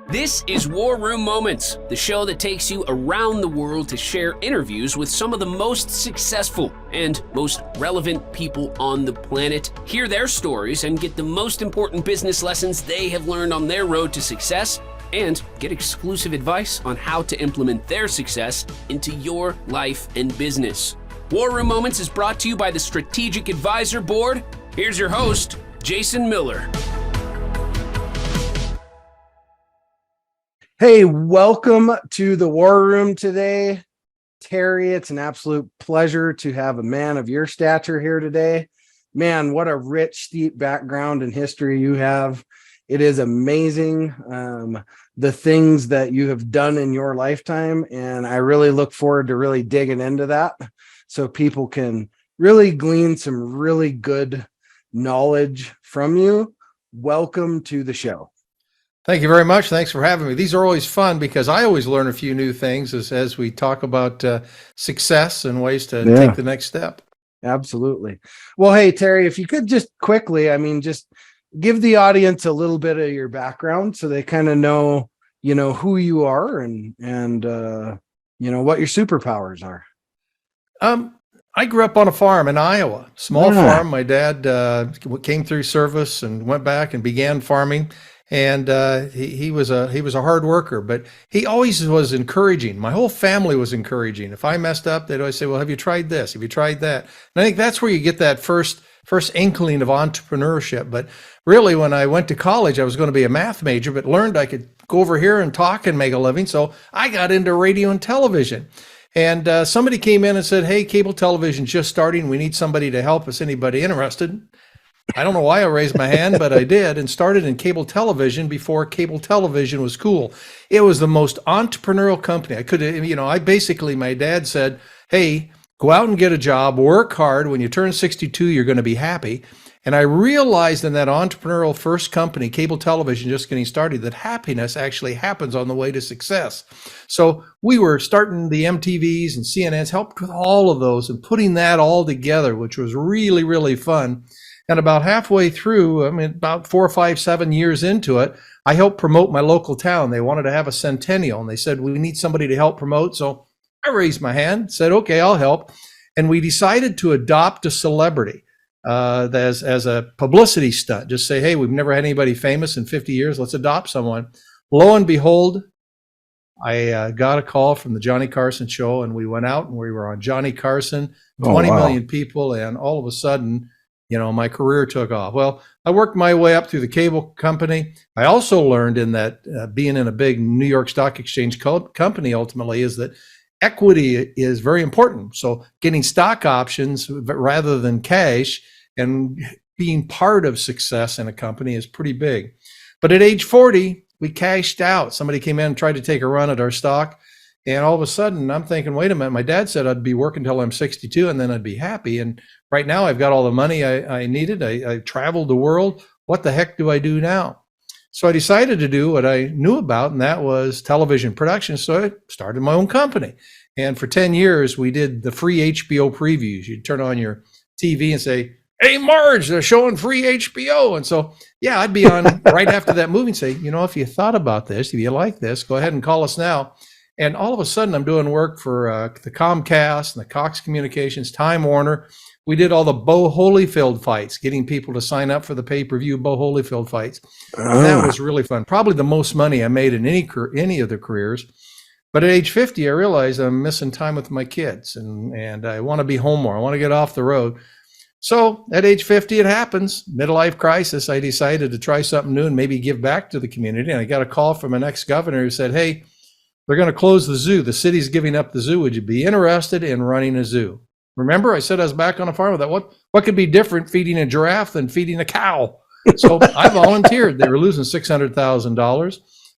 This is War Room Moments, the show that takes you around the world to share interviews with some of the most successful and most relevant people on the planet, hear their stories, and get the most important business lessons they have learned on their road to success, and get exclusive advice on how to implement their success into your life and business. War Room Moments is brought to you by the Strategic Advisor Board. Here's your host, Jason Miller. Hey, welcome to the War Room today. Terry, it's an absolute pleasure to have a man of your stature here today. Man, what a rich, deep background and history you have. It is amazing, the things that you have done in your lifetime, and I really look forward to really digging into that so people can really glean some really good knowledge from you. Welcome to the show. Thank you very much. Thanks for having me. These are always fun because I always learn a few new things as we talk about success and ways to take the next step. Absolutely. Well, hey, Terry, if you could just quickly, just give the audience a little bit of your background so they kind of know, who you are and what your superpowers are. I grew up on a farm in Iowa, small farm. My dad came through service and went back and began farming. And he was a hard worker, but he always was encouraging. My whole family was encouraging. If I messed up, they'd always say, well, have you tried this? Have you tried that? And I think that's where you get that first inkling of entrepreneurship. But really, when I went to college, I was going to be a math major, but learned I could go over here and talk and make a living. So I got into radio and television. And somebody came in and said, hey, cable television's just starting. We need somebody to help us. Anybody interested? I don't know why I raised my hand, but I did, and started in cable television before cable television was cool. It was the most entrepreneurial company. My dad said, hey, go out and get a job, work hard. When you turn 62, you're going to be happy. And I realized in that entrepreneurial first company, cable television, just getting started, that happiness actually happens on the way to success. So we were starting the MTVs and CNNs, helped with all of those and putting that all together, which was really, really fun. And about halfway through, about 4 or 5, 7 years into it, I helped promote my local town. They wanted to have a centennial, and they said, we need somebody to help promote. So I raised my hand, said, okay, I'll help. And we decided to adopt a celebrity as a publicity stunt. Just say, hey, we've never had anybody famous in 50 years. Let's adopt someone. Lo and behold, I got a call from the Johnny Carson show, and we went out and we were on Johnny Carson, 20 million people, and all of a sudden, my career took off. Well, I worked my way up through the cable company. I also learned in that being in a big New York Stock Exchange company ultimately is that equity is very important. So getting stock options rather than cash and being part of success in a company is pretty big. But at age 40, we cashed out. Somebody came in and tried to take a run at our stock. And all of a sudden, I'm thinking, wait a minute, my dad said I'd be working until I'm 62 and then I'd be happy. And right now I've got all the money I needed. I traveled the world. What the heck do I do now? So I decided to do what I knew about, and that was television production. So I started my own company. And for 10 years, we did the free HBO previews. You'd turn on your TV and say, hey, Marge, they're showing free HBO. And so, I'd be on right after that movie and say, if you thought about this, if you like this, go ahead and call us now. And all of a sudden, I'm doing work for the Comcast and the Cox Communications, Time Warner. We did all the Bo Holyfield fights, getting people to sign up for the pay-per-view Bo Holyfield fights. And that was really fun. Probably the most money I made in any of the careers. But at age 50, I realized I'm missing time with my kids, and I want to be home more. I want to get off the road. So at age 50, it happens. Midlife crisis. I decided to try something new and maybe give back to the community. And I got a call from an ex-governor who said, hey, they're going to close the zoo. The city's giving up the zoo. Would you be interested in running a zoo? Remember, I said I was back on a farm with that. What could be different feeding a giraffe than feeding a cow? So I volunteered. They were losing $600,000.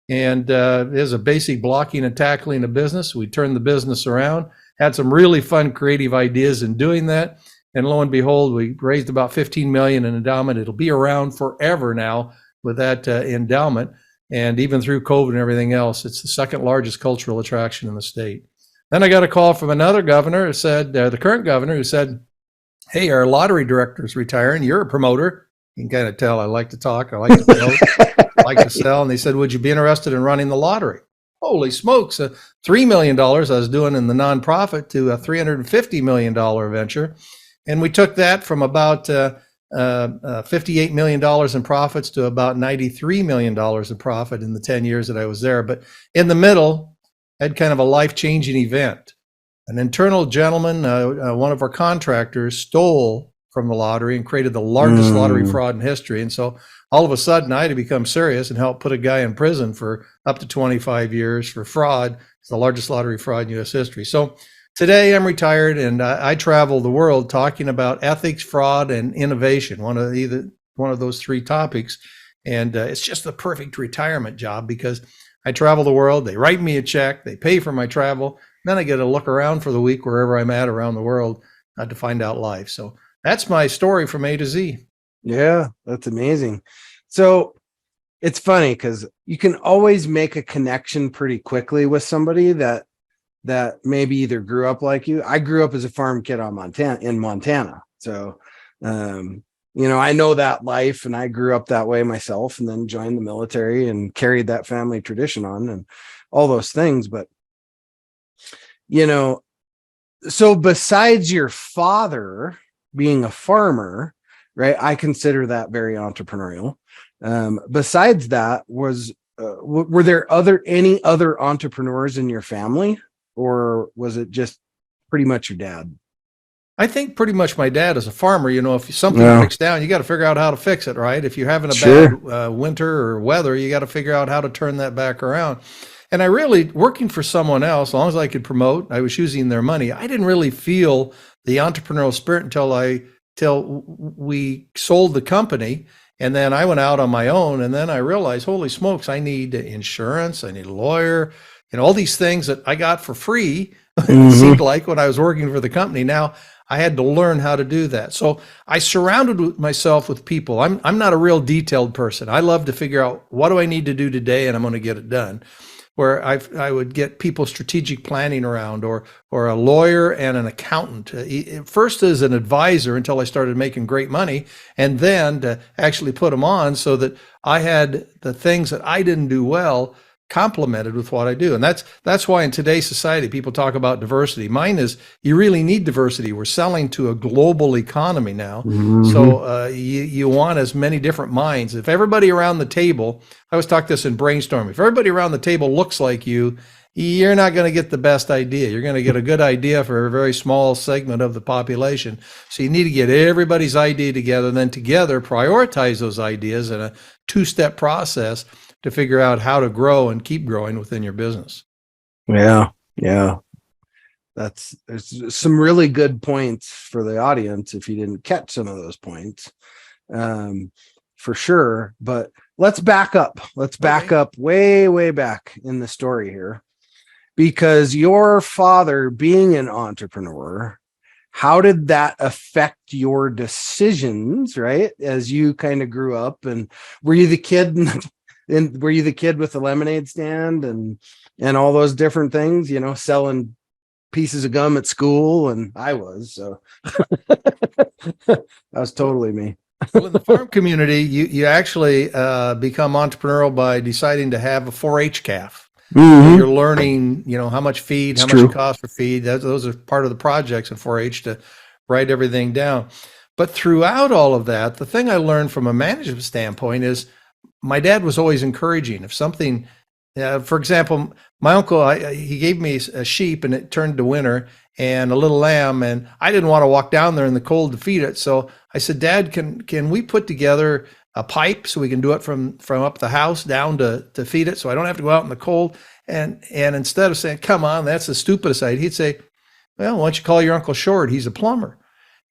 And there's a basic blocking and tackling of business. We turned the business around, had some really fun, creative ideas in doing that. And lo and behold, we raised about $15 million in endowment. It'll be around forever now with that endowment. And even through COVID and everything else, it's the second largest cultural attraction in the state. Then I got a call from another governor who said, the current governor who said, hey, our lottery director's retiring. You're a promoter. You can kind of tell I like to talk. I like to promote. I like to sell. And they said, would you be interested in running the lottery? Holy smokes. $3 million I was doing in the nonprofit to a $350 million venture. And we took that from about $58 million in profits to about $93 million in profit in the 10 years that I was there. But in the middle, I had kind of a life-changing event. An internal gentleman, one of our contractors, stole from the lottery and created the largest lottery fraud in history. And so all of a sudden I had to become serious and help put a guy in prison for up to 25 years for fraud. It's the largest lottery fraud in U.S. history. So today I'm retired and I travel the world talking about ethics, fraud, and innovation, one of those three topics. And it's just the perfect retirement job because I travel the world. They write me a check. They pay for my travel. Then I get to look around for the week wherever I'm at around the world to find out life. So that's my story from A to Z. Yeah, that's amazing. So it's funny because you can always make a connection pretty quickly with somebody that maybe either grew up like you. I grew up as a farm kid in Montana. So, I know that life and I grew up that way myself and then joined the military and carried that family tradition on and all those things. But, so besides your father being a farmer, right? I consider that very entrepreneurial. Besides that, were there any other entrepreneurs in your family, or was it just pretty much your dad? I think pretty much my dad is a farmer. If something breaks down, you got to figure out how to fix it, right? If you're having a bad winter or weather, you got to figure out how to turn that back around. And I really, working for someone else, as long as I could promote, I was using their money. I didn't really feel the entrepreneurial spirit until we sold the company. And then I went out on my own. And then I realized, holy smokes, I need insurance. I need a lawyer, all these things that I got for free. It seemed like when I was working for the company. Now I had to learn how to do that. So I surrounded myself with people. I'm not a real detailed person. I love to figure out what do I need to do today, and I'm going to get it done. Where I would get people strategic planning around, or a lawyer and an accountant. First as an advisor until I started making great money, and then to actually put them on so that I had the things that I didn't do well complemented with what I do. And that's why in today's society, people talk about diversity. Mine is, you really need diversity. We're selling to a global economy now. So you want as many different minds. If everybody around the table, I always talk this in brainstorming, if everybody around the table looks like you're not going to get the best idea. You're going to get a good idea for a very small segment of the population. So you need to get everybody's idea together, and then together prioritize those ideas in a two-step process to figure out how to grow and keep growing within your business. Yeah. There's some really good points for the audience if you didn't catch some of those points, for sure. But let's back up. Let's back up way, way back in the story here, because your father being an entrepreneur, how did that affect your decisions, right? As you kind of grew up, and were you the kid were you the kid with the lemonade stand and all those different things, selling pieces of gum at school? And I was, so that was totally me. Well, in the farm community, you actually become entrepreneurial by deciding to have a 4-H calf. So you're learning, how much feed, how much it costs for feed. Those are part of the projects in 4-H to write everything down. But throughout all of that, the thing I learned from a management standpoint is my dad was always encouraging. If something, for example, my uncle, he gave me a sheep and it turned to winter, and a little lamb, and I didn't want to walk down there in the cold to feed it. So I said, Dad, can we put together a pipe so we can do it from up the house down to feed it, so I don't have to go out in the cold? And instead of saying, come on, that's the stupidest idea, he'd say, well, why don't you call your Uncle Short? He's a plumber.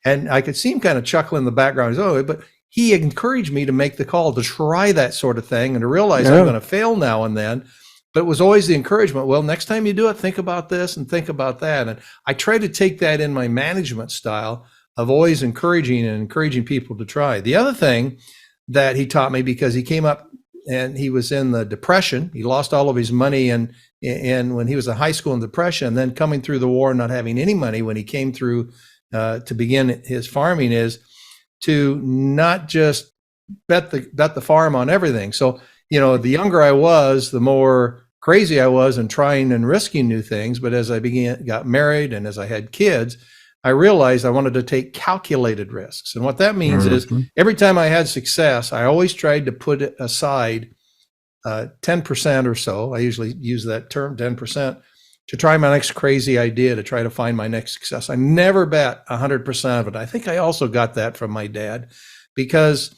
And I could see him kind of chuckle in the background. But he encouraged me to make the call, to try that sort of thing and to realize I'm going to fail now and then. But it was always the encouragement. Well, next time you do it, think about this and think about that. And I try to take that in my management style of always encouraging people to try. The other thing that he taught me, because he came up and he was in the Depression, he lost all of his money and when he was in high school in Depression, and then coming through the war, not having any money when he came through to begin his farming, is to not just bet the farm on everything. So, the younger I was, the more crazy I was in trying and risking new things. But as I got married and as I had kids, I realized I wanted to take calculated risks. And what that means is every time I had success, I always tried to put aside 10% or so. I usually use that term, 10%, to try my next crazy idea, to try to find my next success. I never bet 100% of it. I think I also got that from my dad, because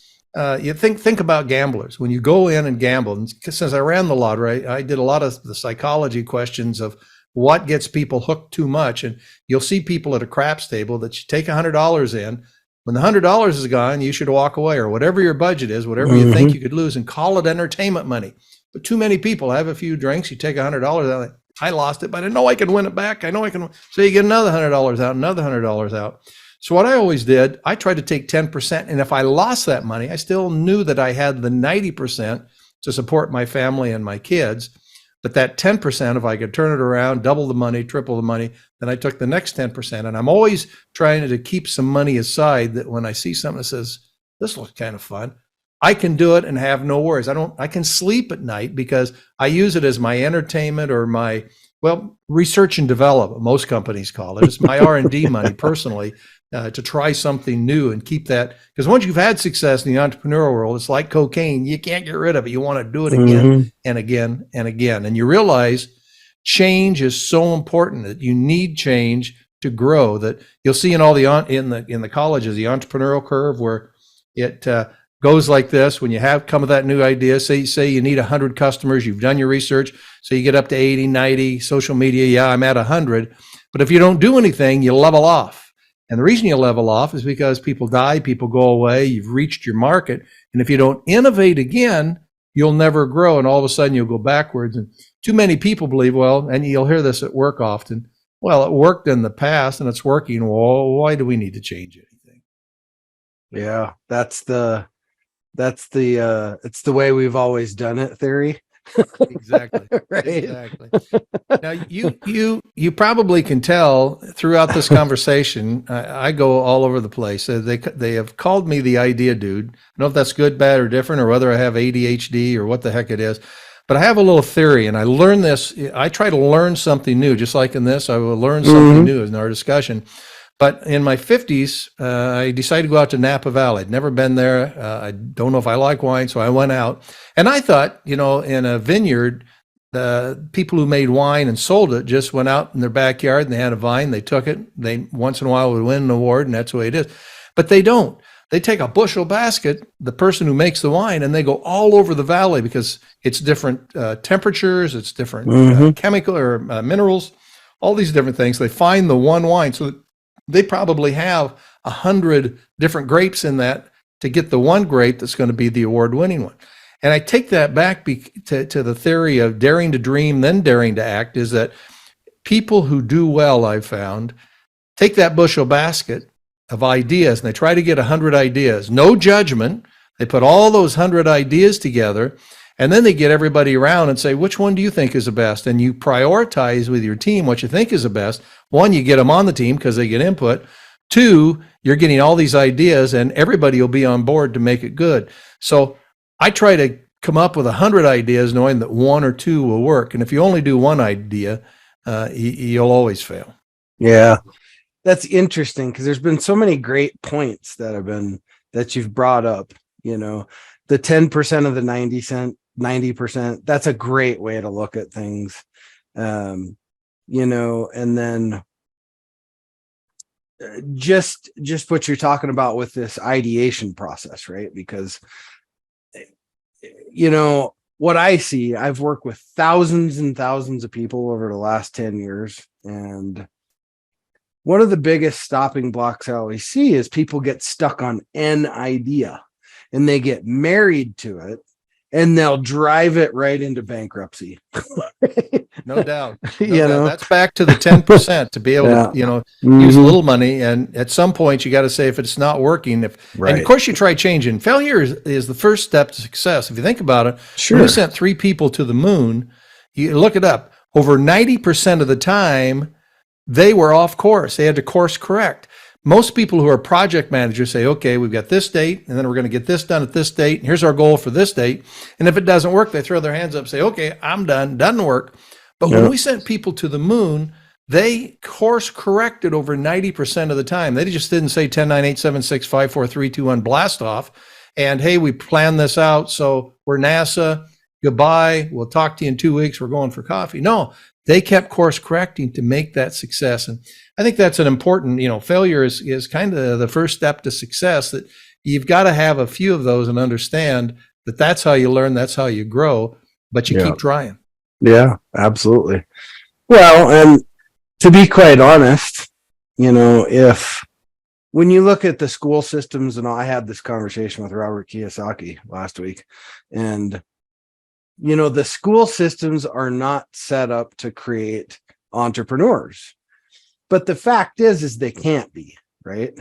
you think about gamblers. When you go in and gamble, and since I ran the lottery, I did a lot of the psychology questions of what gets people hooked too much. And you'll see people at a craps table that you take $100 in. When the $100 is gone, you should walk away, or whatever your budget is, whatever you think you could lose, and call it entertainment money. But too many people have a few drinks. You take $100 out. I lost it, but I know I can win it back. I know I can. So you get another $100 out, another $100 out. So what I always did, I tried to take 10%. And if I lost that money, I still knew that I had the 90% to support my family and my kids. But that 10%, if I could turn it around, double the money, triple the money, then I took the next 10%. And I'm always trying to keep some money aside, that when I see something that says, this looks kind of fun, I can do it and have no worries. I can sleep at night, because I use it as my entertainment, or my, research and development, most companies call it. It's my R&D money personally, to try something new and keep that. Because once you've had success in the entrepreneurial world, it's like cocaine. You can't get rid of it. You want to do it again and again and again. And you realize change is so important, that you need change to grow. That you'll see in all in the colleges, the entrepreneurial curve, where it goes like this. When you come with that new idea, say you need 100 customers, you've done your research, so you get up to 80, 90, social media, I'm at 100. But if you don't do anything, you level off. And the reason you level off is because people die, people go away, you've reached your market. And if you don't innovate again, you'll never grow. And all of a sudden you'll go backwards. And too many people believe, and you'll hear this at work often, it worked in the past and it's working. Well, why do we need to change anything? Yeah, it's the way we've always done it theory. Exactly. Right. Exactly. Now you probably can tell throughout this conversation, I go all over the place. They have called me the idea dude. I don't know if that's good, bad, or different, or whether I have ADHD or what the heck it is. But I have a little theory, and I learned this. I try to learn something new, just like in this. I will learn something new in our discussion. But in my 50s, I decided to go out to Napa Valley. I'd never been there. I don't know if I like wine, so I went out. And I thought, in a vineyard, the people who made wine and sold it just went out in their backyard and they had a vine. They took it. They once in a while would win an award, and that's the way it is. But they don't. They take a bushel basket, the person who makes the wine, and they go all over the valley, because it's different temperatures, it's different chemical or minerals, all these different things. They find the one wine. So they probably have 100 different grapes in that to get the one grape that's going to be the award-winning one. And I take that back to the theory of daring to dream, then daring to act, is that people who do well, I've found, take that bushel basket of ideas and they try to get 100 ideas, no judgment. They put all those 100 ideas together, and then they get everybody around and say, which one do you think is the best? And you prioritize with your team what you think is the best. One, you get them on the team because they get input. Two, you're getting all these ideas and everybody will be on board to make it good. So I try to come up with 100 ideas knowing that one or two will work. And if you only do one idea, you'll always fail. Yeah, that's interesting, because there's been so many great points that you've brought up. The 10% of the 90%, that's a great way to look at things. And then just what you're talking about with this ideation process, right? Because, what I see, I've worked with thousands and thousands of people over the last 10 years. And one of the biggest stopping blocks I always see is people get stuck on an idea and they get married to it, and they'll drive it right into bankruptcy. No doubt. That's back to the 10% to be able to, use a little money. And at some point you got to say, if it's not working, and of course you try changing. Failure is the first step to success. If you think about it, when you sent 3 people to the moon, you look it up, over 90% of the time they were off course. They had to course correct. most people who are project managers say, okay, we've got this date, and then we're going to get this done at this date, and here's our goal for this date. And if it doesn't work, they throw their hands up and say, okay, I'm done, doesn't work. But when we sent people to the moon, they course corrected over 90% of the time. They just didn't say 10, 9, 8, 7, 6, 5, 4, 3, 2, 1, blast off. And hey, we planned this out, so we're NASA, goodbye, we'll talk to you in 2 weeks, we're going for coffee. No, they kept course correcting to make that success. And I think that's an important, failure is kind of the first step to success, that you've got to have a few of those and understand that that's how you learn, that's how you grow, but you keep trying. Yeah, absolutely. Well, and to be quite honest, if when you look at the school systems, and I had this conversation with Robert Kiyosaki last week, and the school systems are not set up to create entrepreneurs. But the fact is they can't be, right?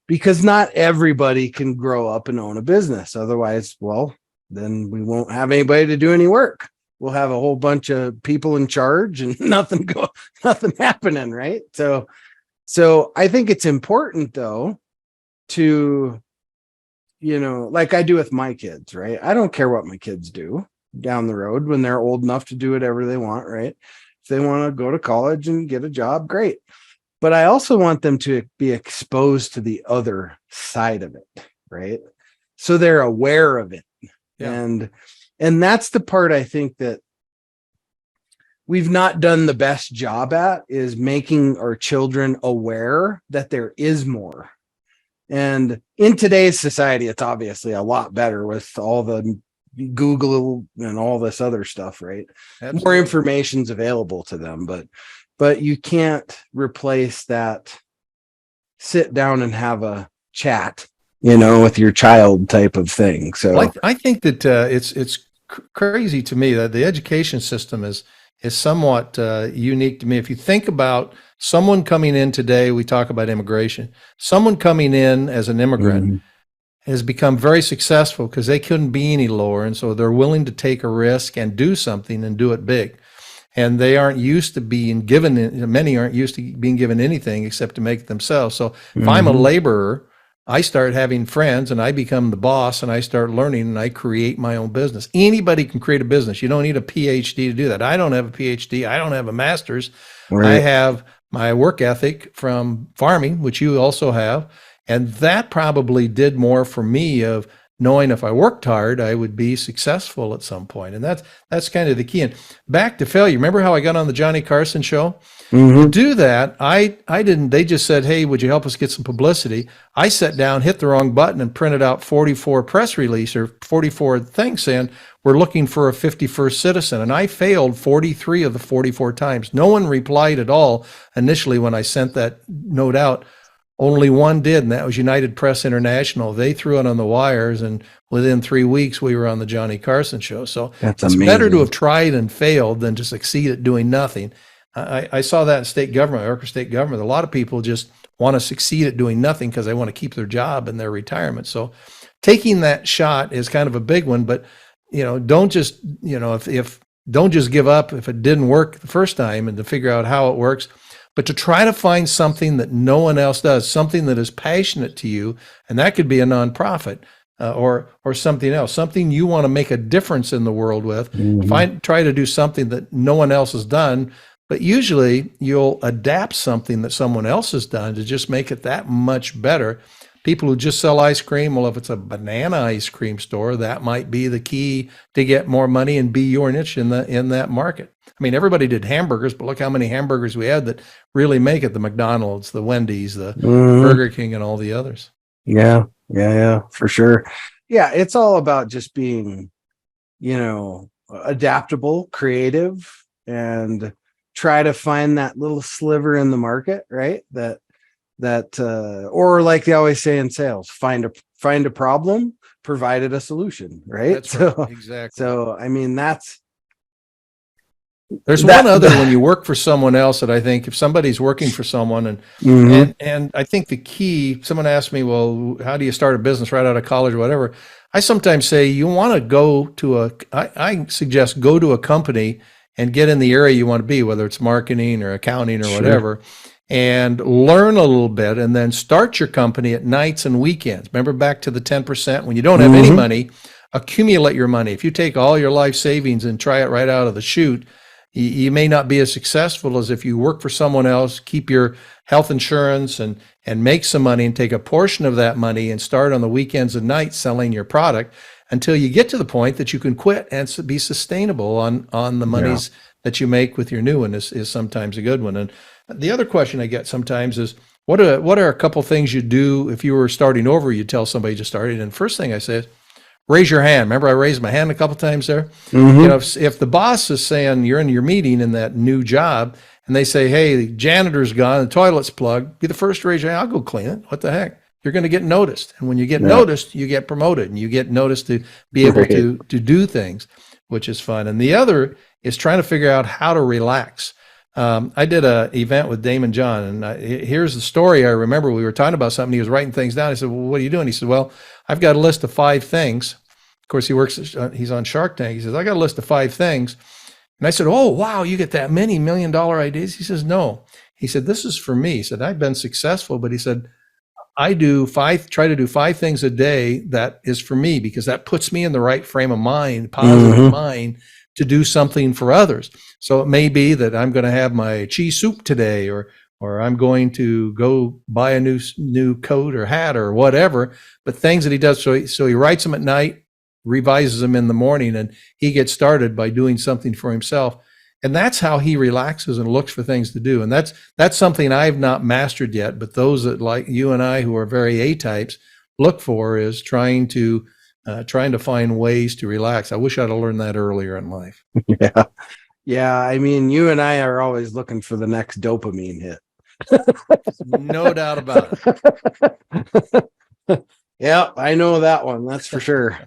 Because not everybody can grow up and own a business. Otherwise, well, then we won't have anybody to do any work. We'll have a whole bunch of people in charge and nothing happening, right? So I think it's important though to, like I do with my kids, right? I don't care what my kids do down the road when they're old enough to do whatever they want, right? If they want to go to college and get a job, great. But I also want them to be exposed to the other side of it, right? So they're aware of it. Yeah. And that's the part I think that we've not done the best job at, is making our children aware that there is more. And in today's society, it's obviously a lot better with all the Google and all this other stuff, right? Absolutely. More information's available to them, but you can't replace that sit down and have a chat, with your child type of thing. So I think that it's crazy to me that the education system is somewhat unique to me. If you think about someone coming in today, we talk about immigration, someone coming in as an immigrant has become very successful because they couldn't be any lower. And so they're willing to take a risk and do something and do it big. And they aren't used to being given, many aren't used to being given anything except to make it themselves. So if I'm a laborer, I start having friends and I become the boss and I start learning and I create my own business. Anybody can create a business. You don't need a PhD to do that. I don't have a PhD. I don't have a master's. Right. I have my work ethic from farming, which you also have. And that probably did more for me of knowing if I worked hard, I would be successful at some point. And that's kind of the key. And back to failure. Remember how I got on the Johnny Carson show? To do that, I didn't, they just said, hey, would you help us get some publicity? I sat down, hit the wrong button and printed out 44 press release or 44 things saying, we're looking for a 51st citizen. And I failed 43 of the 44 times. No one replied at all initially when I sent that note out. Only one did, and that was United Press International. They threw it on the wires, and within 3 weeks, we were on the Johnny Carson show. So it's better to have tried and failed than to succeed at doing nothing. I saw that in state government, Arkansas state government. A lot of people just want to succeed at doing nothing because they want to keep their job and their retirement. So taking that shot is kind of a big one, but don't just, if don't just give up if it didn't work the first time and to figure out how it works, but to try to find something that no one else does, something that is passionate to you, and that could be a nonprofit or something else, something you want to make a difference in the world with. Try to do something that no one else has done, but usually you'll adapt something that someone else has done to just make it that much better. People who just sell ice cream, well, if it's a banana ice cream store, that might be the key to get more money and be your niche in that market. I mean, everybody did hamburgers, but look how many hamburgers we had that really make it: the McDonald's, the Wendy's, the Burger King, and all the others. Yeah, for sure. Yeah, it's all about just being, adaptable, creative, and try to find that little sliver in the market, right? That or like they always say in sales, find a problem, provided a solution, right? That's right. Exactly. So I mean, there's one other when you work for someone else that I think if somebody's working for someone and I think the key, someone asked me, well, how do you start a business right out of college or whatever? I sometimes say you want to go to I suggest go to a company and get in the area you want to be, whether it's marketing or accounting or whatever, and learn a little bit, and then start your company at nights and weekends. Remember back to the 10%, when you don't have any money, accumulate your money. If you take all your life savings and try it right out of the chute, you may not be as successful as if you work for someone else, keep your health insurance and make some money and take a portion of that money and start on the weekends and nights selling your product until you get to the point that you can quit and be sustainable on the monies that you make with your new one is sometimes a good one. And the other question I get sometimes is, what are a couple things you do if you were starting over? You tell somebody to start it, and first thing I say is, raise your hand. Remember, I raised my hand a couple times there. You know, if the boss is saying you're in your meeting in that new job, and they say, "Hey, the janitor's gone, the toilet's plugged," be the first to raise your hand. I'll go clean it. What the heck? You're going to get noticed, and when you get noticed, you get promoted, and you get noticed to be able to do things, which is fun. And the other is trying to figure out how to relax. I did an event with Damon John, and here's the story. I remember we were talking about something. He was writing things down. I said, "Well, what are you doing?" He said, "Well, I've got a list of 5 things." Of course, he's on Shark Tank. He says, "I got a list of 5 things." And I said, "Oh, wow, you get that many $1 million ideas?" He says, "No." He said, "This is for me." He said, "I've been successful," but he said, try to do 5 things a day that is for me, because that puts me in the right frame of mind, positive mind, to do something for others. So it may be that I'm going to have my cheese soup today, or I'm going to go buy a new coat or hat or whatever, but things that he does. So he writes them at night, revises them in the morning, and he gets started by doing something for himself. And that's how he relaxes and looks for things to do. And that's something I've not mastered yet, but those that, like you and I, who are very A-types, look for, is trying to find ways to relax. I wish I'd have learned that earlier in life. Yeah. I mean, you and I are always looking for the next dopamine hit. No doubt about it. Yeah, I know that one. That's for sure.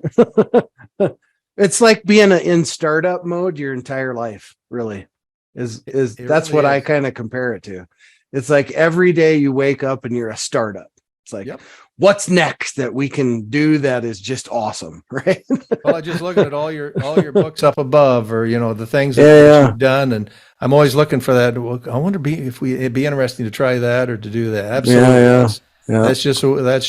It's like being in startup mode your entire life, really. That's really what I kind of compare it to. It's like every day you wake up and you're a startup. It's like, what's next that we can do that is just awesome, right? Well, I just look at all your books up above, or the things that you've done, and I'm always looking for that. I wonder if it'd be interesting to try that or to do that. Absolutely, that's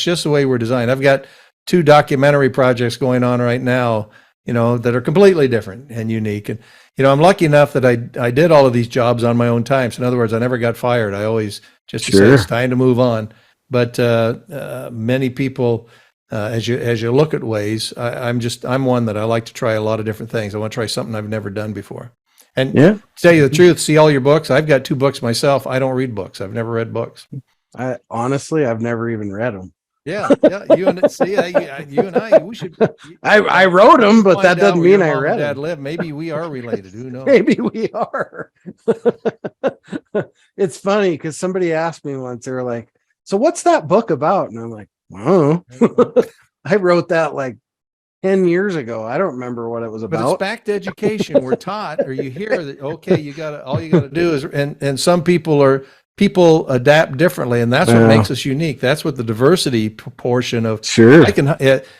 just the way we're designed. I've got 2 documentary projects going on right now, that are completely different and unique. And I'm lucky enough that I did all of these jobs on my own time. So in other words, I never got fired. I always just say it's time to move on. But many people, as you look at ways, I'm one that I like to try a lot of different things. I want to try something I've never done before. And to tell you the truth, see all your books. I've got 2 books myself. I don't read books. I've never read books. Honestly, I've never even read them. Yeah. You and I, we should. I wrote them, but that doesn't mean I read them. Live. Maybe we are related. Who knows? Maybe we are. It's funny because somebody asked me once. They were like, "So what's that book about?" And I'm like, "Oh, I wrote that like 10 years ago. I don't remember what it was about." But it's back to education. We're taught, or you hear that, okay, all you got to do is, and some people adapt differently, and that's what makes us unique. That's what the diversity portion of. Sure.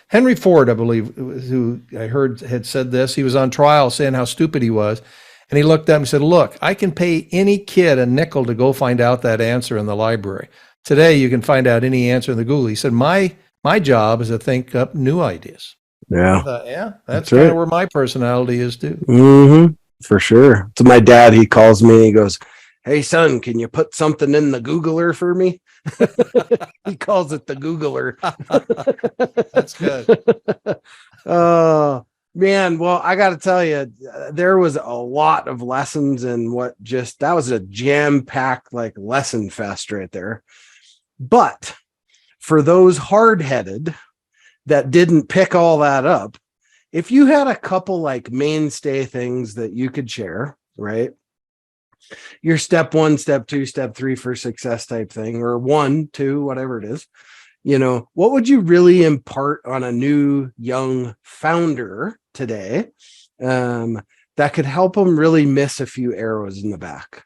Henry Ford, I believe, who I heard had said this. He was on trial saying how stupid he was, and he looked up and said, "Look, I can pay any kid a nickel to go find out that answer in the library. Today, you can find out any answer in the Google." He said, "My job is to think up new ideas." Yeah. That's kind of where my personality is too. Mm-hmm. For sure. To my dad, he calls me, he goes, "Hey son, can you put something in the Googler for me?" He calls it the Googler. That's good. Oh man. Well, I got to tell you, there was a lot of lessons in that was a jam-packed like lesson fest right there. But for those hard-headed that didn't pick all that up, if you had a couple like mainstay things that you could share, right? Your step 1, step 2, step 3 for success type thing, or 1, 2, whatever it is, what would you really impart on a new young founder today that could help them really miss a few arrows in the back?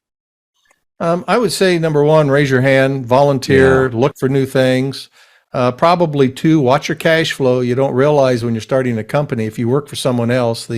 I would say number 1, raise your hand, volunteer, look for new things. Probably 2, watch your cash flow. You don't realize when you're starting a company, if you work for someone else,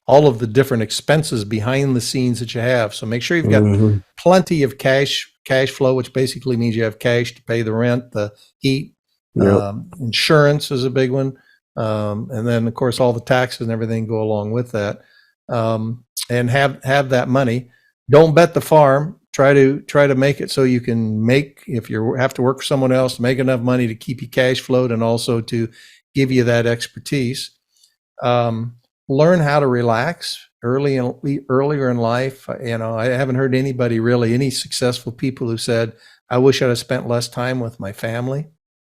all of the different expenses behind the scenes that you have. So make sure you've got plenty of cash cash flow, which basically means you have cash to pay the rent, the heat, Yep. insurance is a big one. And then of course all the taxes and everything go along with that. And have that money. Don't bet the farm. Try to make it so you can make, if you have to work for someone else, make enough money to keep you cash flowed and also to give you that expertise. Learn how to relax earlier in life. I haven't heard any successful people who said, I wish I'd have spent less time with my family.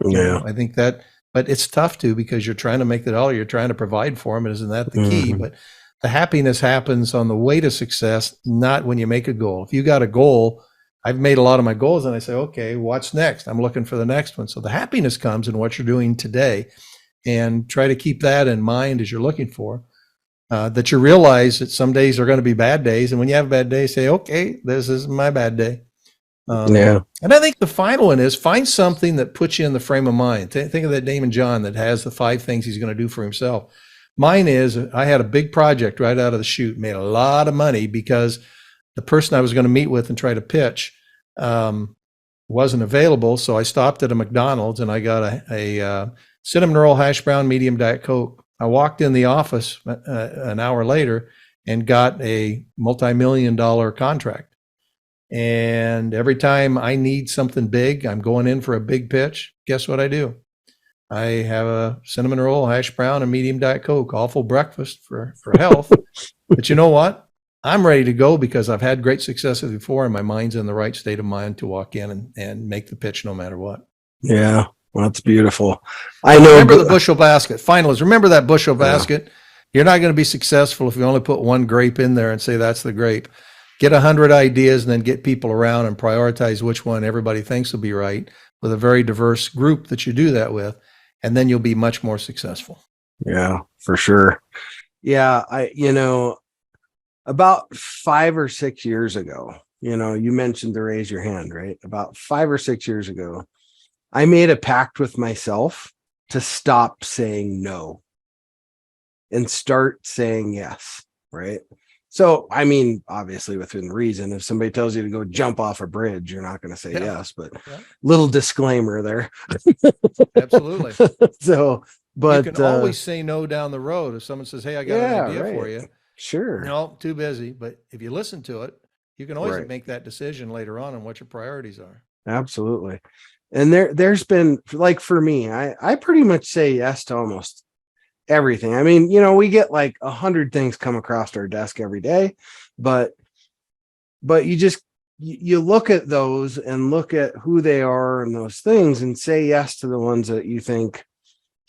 Yeah. I think that, but it's tough to, because you're trying to make the dollar, you're trying to provide for them. Isn't that the key? But the happiness happens on the way to success, not when you make a goal. If you got a goal, I've made a lot of my goals and I say, okay, what's next? I'm looking for the next one. So the happiness comes in what you're doing today, and try to keep that in mind as you're looking for, that you realize that some days are going to be bad days. And when you have a bad day, say, okay, this is my bad day. And I think the final one is find something that puts you in the frame of mind. Think of that Damon John that has the 5 things he's going to do for himself. Mine is, I had a big project right out of the chute, made a lot of money because the person I was going to meet with and try to pitch wasn't available. So I stopped at a McDonald's and I got a cinnamon roll hash brown medium Diet Coke. I walked in the office an hour later and got a multi-million-dollar contract. And every time I need something big, I'm going in for a big pitch. Guess what I do? I have a cinnamon roll, hash brown, and medium Diet Coke. Awful breakfast for health. But you know what? I'm ready to go because I've had great successes before, and my mind's in the right state of mind to walk in and make the pitch no matter what. Yeah, well, that's beautiful. I know. Remember the bushel basket. Finalists, remember that bushel basket. You're not going to be successful if you only put one grape in there and say that's the grape. Get 100 ideas and then get people around and prioritize which one everybody thinks will be right with a very diverse group that you do that with. And then you'll be much more successful. Yeah, for sure. Yeah. About 5 or 6 years ago, you mentioned to raise your hand, right? About 5 or 6 years ago, I made a pact with myself to stop saying no and start saying yes. Right. So, I mean, obviously within reason, if somebody tells you to go jump off a bridge, you're not going to say yes, but little disclaimer there. Absolutely. So, but you can always say no down the road. If someone says, hey, I got an idea for you. Sure. No, too busy. But if you listen to it, you can always make that decision later on what your priorities are. Absolutely. And there's been, like, for me, I pretty much say yes to almost everything. I mean, we get like 100 things come across our desk every day, but you look at those and look at who they are and those things and say yes to the ones that you think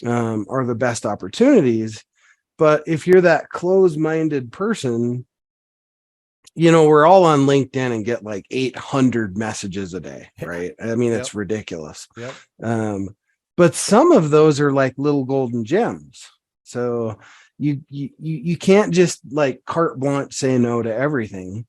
are the best opportunities. But if you're that closed-minded person, we're all on LinkedIn and get like 800 messages a day, right? I mean, it's ridiculous. Yep. But some of those are like little golden gems. So you can't just like carte blanche say no to everything,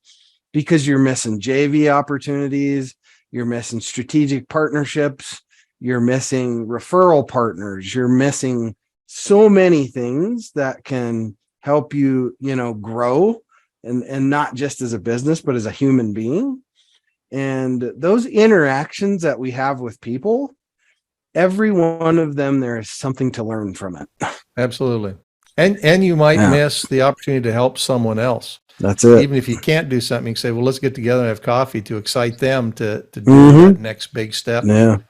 because you're missing JV opportunities, you're missing strategic partnerships, you're missing referral partners, you're missing so many things that can help you, grow and not just as a business, but as a human being. And those interactions that we have with people, every one of them, there is something to learn from it. Absolutely. And you might miss the opportunity to help someone else. That's it. Even if you can't do something, you can say, well, let's get together and have coffee to excite them to do that next big step in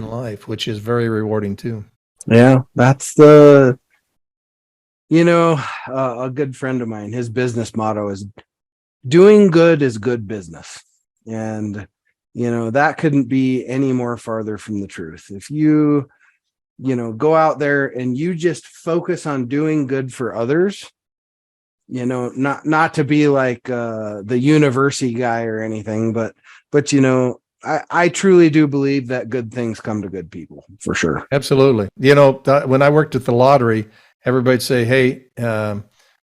life, which is very rewarding too. Yeah. That's a good friend of mine, his business motto is doing good is good business. And that couldn't be any more farther from the truth. If you go out there and you just focus on doing good for others, not to be like the university guy or anything, but I truly do believe that good things come to good people, for sure. Absolutely. When I worked at the lottery, everybody'd say, hey,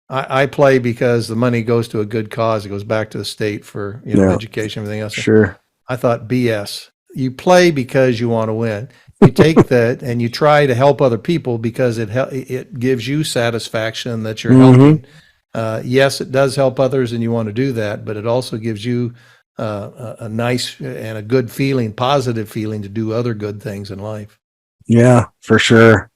I play because the money goes to a good cause. It goes back to the state for education, everything else. Sure. I thought BS. You play because you want to win. You take that and you try to help other people because it gives you satisfaction that you're helping. Yes, it does help others and you want to do that, but it also gives you a nice and a good feeling, positive feeling to do other good things in life. Yeah, for sure.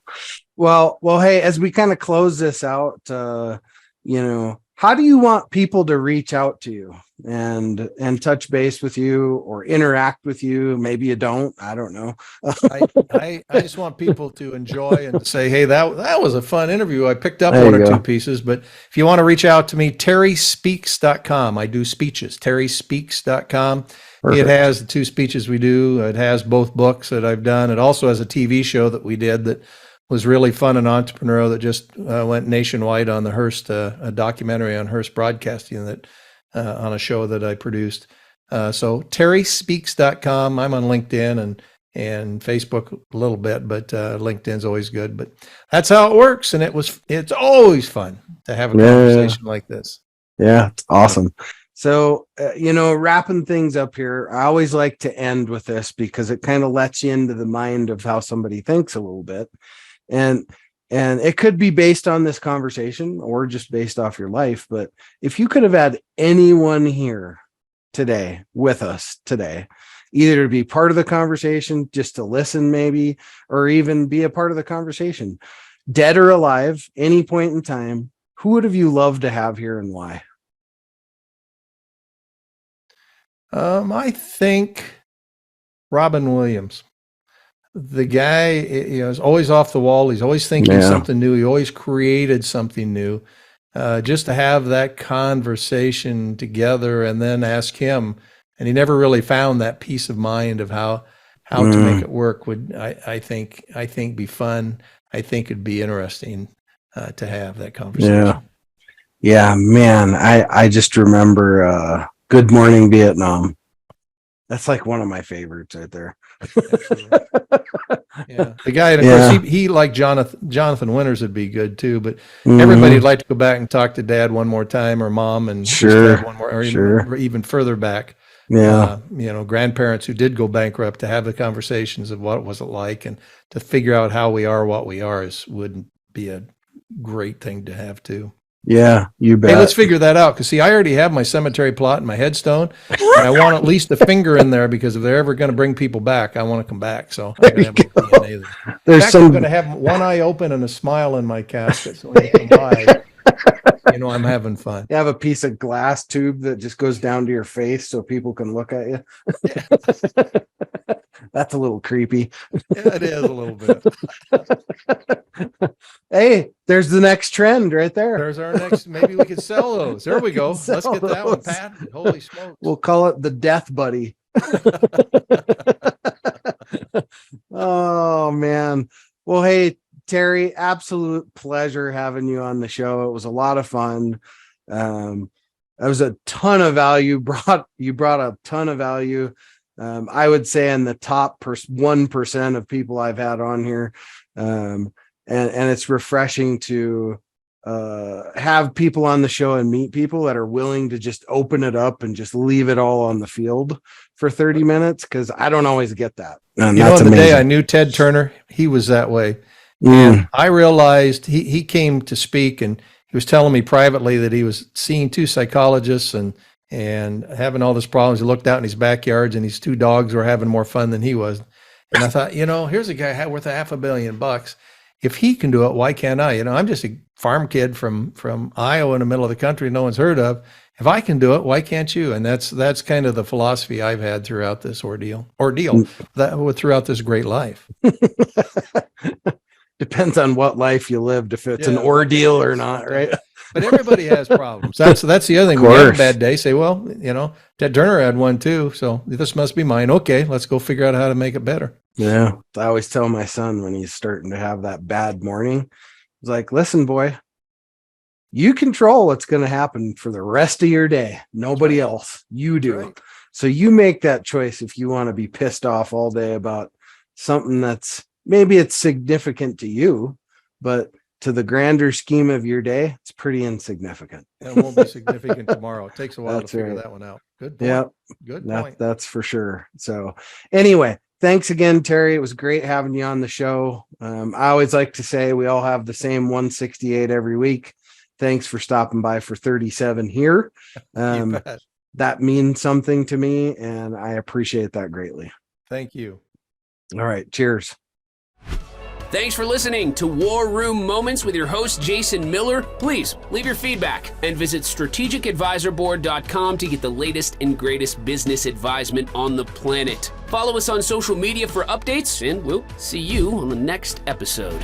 Well, hey, as we kind of close this out, how do you want people to reach out to you and touch base with you or interact with you? Maybe you don't. I don't know. I just want people to enjoy and to say, hey, that was a fun interview. I picked up There one you or go. two pieces, but if you want to reach out to me, terryspeaks.com. I do speeches, terryspeaks.com. It Perfect. has the 2 speeches we do. It has both books that I've done. It also has a TV show that we did that was really fun and entrepreneurial that just went nationwide on the Hearst, a documentary on Hearst Broadcasting that on a show that I produced. So terryspeaks.com. I'm on LinkedIn and Facebook a little bit, but LinkedIn's always good. But that's how it works, and it's always fun to have a conversation like this. Yeah, it's awesome. So, wrapping things up here, I always like to end with this because it kind of lets you into the mind of how somebody thinks a little bit. And it could be based on this conversation or just based off your life. But if you could have had anyone here today with us today, either to be part of the conversation, just to listen maybe, or even be a part of the conversation, dead or alive, any point in time, who would have you loved to have here and why? I think Robin Williams. The guy, is always off the wall. He's always thinking something new. He always created something new. Just to have that conversation together and then ask him, and he never really found that peace of mind of how to make it work would, I think be fun. I think it'd be interesting to have that conversation. Yeah, man. I just remember Good Morning Vietnam. That's like one of my favorites right there. Yeah, the guy, and of course, he like Jonathan Winters would be good too. But everybody'd like to go back and talk to Dad one more time or Mom, and just have one more, or even further back. Grandparents who did go bankrupt, to have the conversations of what was it like, and to figure out how we are what we are would be a great thing to have too. Yeah, you bet. Hey, let's figure that out, because see, I already have my cemetery plot and my headstone, and I want at least a finger in there, because if they're ever going to bring people back, I want to come back. So I'm going to have DNA there. I'm going to have one eye open and a smile in my casket, so when you come by, I'm having fun. You have a piece of glass tube that just goes down to your face so people can look at you. That's a little creepy. Yeah, it is a little bit. Hey, there's the next trend right there. There's our next. Maybe we could sell those. There we go. Let's get that one patented. Holy smokes. We'll call it the Death Buddy. Oh, man. Well, hey, Terry, absolute pleasure having you on the show. It was a lot of fun. That was a ton of value. You brought a ton of value. I would say in the top 1% of people I've had on here. And it's refreshing to have people on the show and meet people that are willing to just open it up and just leave it all on the field for 30 minutes. Cause I don't always get that. And that's amazing. The day I knew Ted Turner, he was that way. And I realized he came to speak, and he was telling me privately that he was seeing 2 psychologists and having all these problems. He looked out in his backyards, and his 2 dogs were having more fun than he was. And I thought, here's a guy worth $500 million. If he can do it, why can't I? I'm just a farm kid from Iowa in the middle of the country no one's heard of. If I can do it, why can't you? And that's kind of the philosophy I've had throughout this ordeal throughout this great life. Depends on what life you lived, if it's an ordeal or not, right? But everybody has problems. That's the other thing. When you have a bad day, say, well, Ted Turner had one too, so this must be mine. Okay, let's go figure out how to make it better. Yeah. I always tell my son when he's starting to have that bad morning, he's like, listen, boy, you control what's going to happen for the rest of your day. Nobody else. You do. Right. So you make that choice if you want to be pissed off all day about something that's maybe it's significant to you, but to the grander scheme of your day, it's pretty insignificant. It won't be significant tomorrow. It takes a while to figure that one out. Good point. Yep. Good point. That's for sure. So anyway, thanks again, Terry. It was great having you on the show. I always like to say we all have the same 168 every week. Thanks for stopping by for 37 here. that means something to me, and I appreciate that greatly. Thank you. All right. Cheers. Thanks for listening to War Room Moments with your host, Jason Miller. Please leave your feedback and visit strategicadvisorboard.com to get the latest and greatest business advisement on the planet. Follow us on social media for updates, and we'll see you on the next episode.